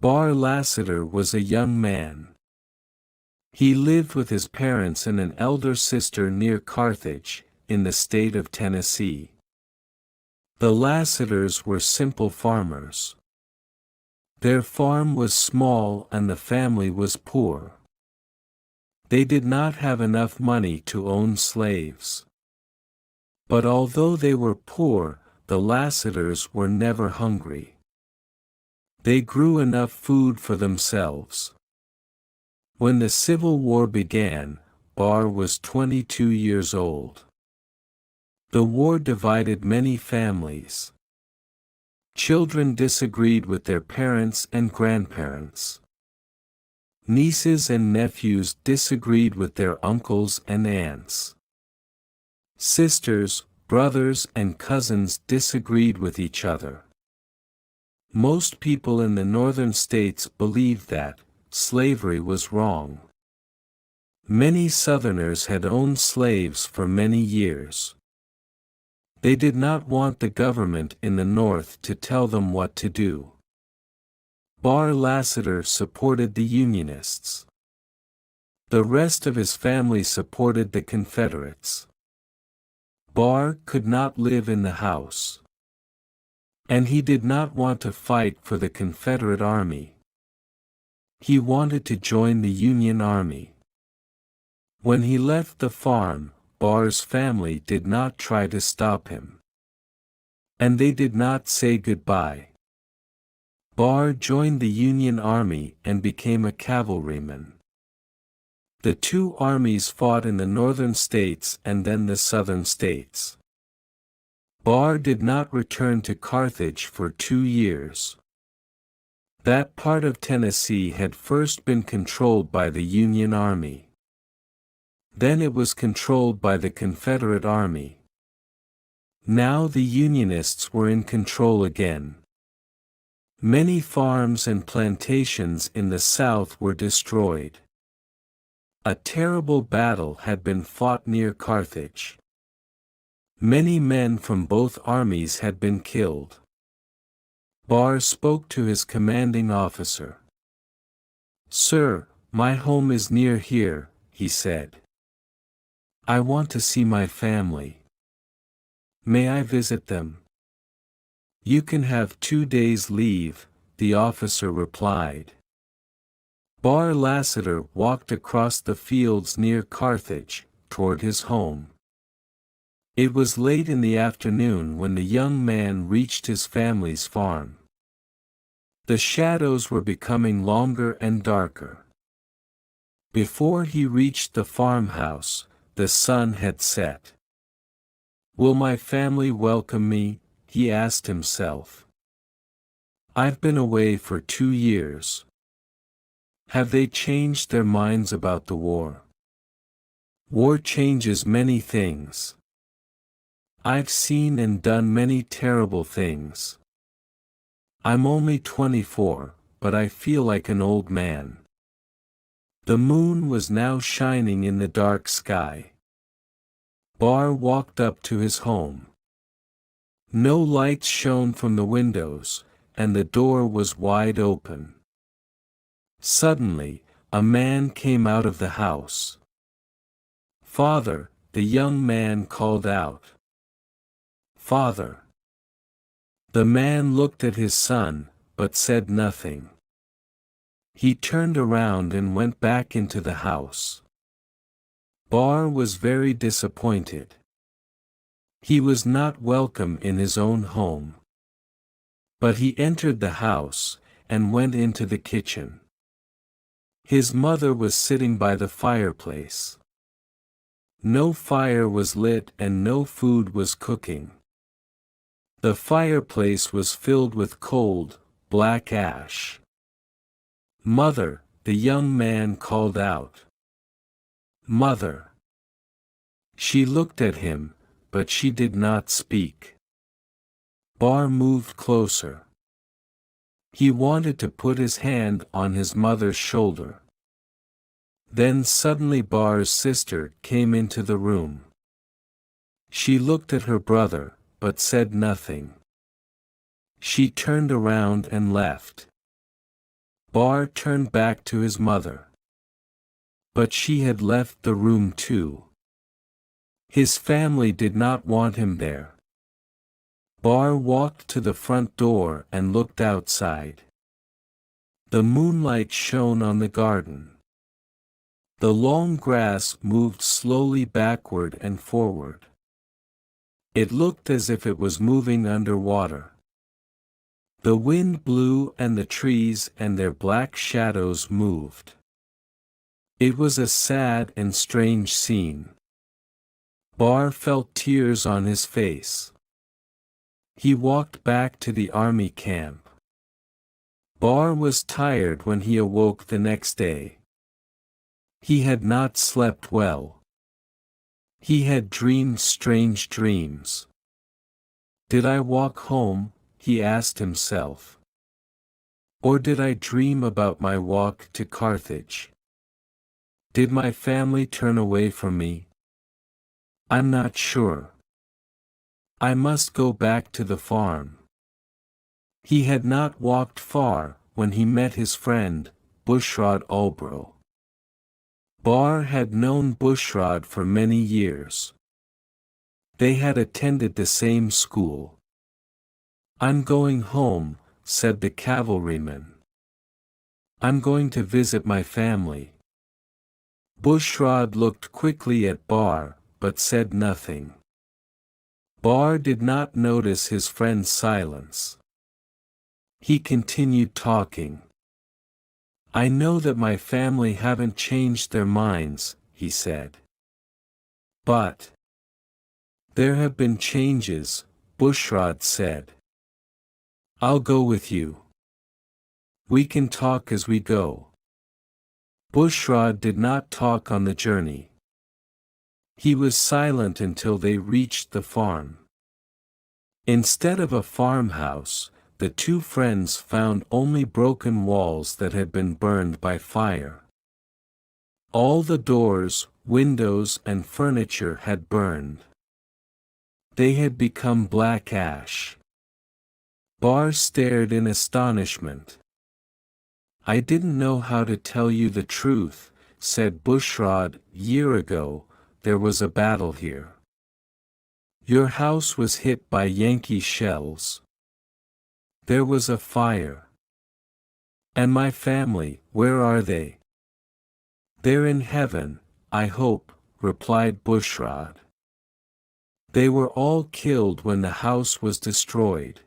Bar Lassiter was a young man. He lived with his parents and an elder sister near Carthage, in the state of Tennessee. The Lassiters were simple farmers. Their farm was small and the family was poor. They did not have enough money to own slaves. But although they were poor, the Lassiters were never hungry. They grew enough food for themselves. When the Civil War began, Bar was 22 years old. The war divided many families. Children disagreed with their parents and grandparents. Nieces and nephews disagreed with their uncles and aunts. Sisters, brothers and cousins disagreed with each other. Most people in the northern states believed that slavery was wrong. Many Southerners had owned slaves for many years. They did not want the government in the North to tell them what to do. Bar Lassiter supported the Unionists. The rest of his family supported the Confederates. Bar could not live in the house. And he did not want to fight for the Confederate Army. He wanted to join the Union Army. When he left the farm, Bar's family did not try to stop him. And they did not say goodbye. Bar joined the Union Army and became a cavalryman. The two armies fought in the northern states and then the southern states. Bar did not return to Carthage for 2 years. That part of Tennessee had first been controlled by the Union Army. Then it was controlled by the Confederate Army. Now the Unionists were in control again. Many farms and plantations in the South were destroyed. A terrible battle had been fought near Carthage. Many men from both armies had been killed. Bar spoke to his commanding officer. "Sir, my home is near here," he said. "I want to see my family. May I visit them?" "You can have 2 days' leave," the officer replied. Bar Lassiter walked across the fields near Carthage, toward his home. It was late in the afternoon when the young man reached his family's farm. The shadows were becoming longer and darker. Before he reached the farmhouse, the sun had set. "Will my family welcome me?" he asked himself. "I've been away for 2 years. Have they changed their minds about the war? War changes many things. I've seen and done many terrible things. I'm only 24, but I feel like an old man." The moon was now shining in the dark sky. Bar walked up to his home. No lights shone from the windows, and the door was wide open. Suddenly, a man came out of the house. "Father," the young man called out. "Father." The man looked at his son, but said nothing. He turned around and went back into the house. Bar was very disappointed. He was not welcome in his own home. But he entered the house, and went into the kitchen. His mother was sitting by the fireplace. No fire was lit and no food was cooking. The fireplace was filled with cold, black ash. "Mother," the young man called out. "Mother." She looked at him, but she did not speak. Bar moved closer. He wanted to put his hand on his mother's shoulder. Then suddenly Bar's sister came into the room. She looked at her brother, but said nothing. She turned around and left. Bar turned back to his mother. But she had left the room too. His family did not want him there. Bar walked to the front door and looked outside. The moonlight shone on the garden. The long grass moved slowly backward and forward. It looked as if it was moving underwater. The wind blew and the trees and their black shadows moved. It was a sad and strange scene. Bar felt tears on his face. He walked back to the army camp. Bar was tired when he awoke the next day. He had not slept well. He had dreamed strange dreams. Did I walk home? He asked himself. Or did I dream about my walk to Carthage? Did my family turn away from me? I'm not sure. I must go back to the farm. He had not walked far when he met his friend, Bushrod Ulbro. Bar had known Bushrod for many years. They had attended the same school. I'm going home, said the cavalryman. I'm going to visit my family. Bushrod looked quickly at Bar, but said nothing. Bar did not notice his friend's silence. He continued talking. I know that my family haven't changed their minds, he said. But there have been changes, Bushrod said. I'll go with you. We can talk as we go. Bushrod did not talk on the journey. He was silent until they reached the farm. Instead of a farmhouse, the two friends found only broken walls that had been burned by fire. All the doors, windows and furniture had burned. They had become black ash. Bar stared in astonishment. I didn't know how to tell you the truth, said Bushrod. Year ago, there was a battle here. Your house was hit by Yankee shells. There was a fire. And my family, where are they? They're in heaven, I hope, replied Bushrod. They were all killed when the house was destroyed.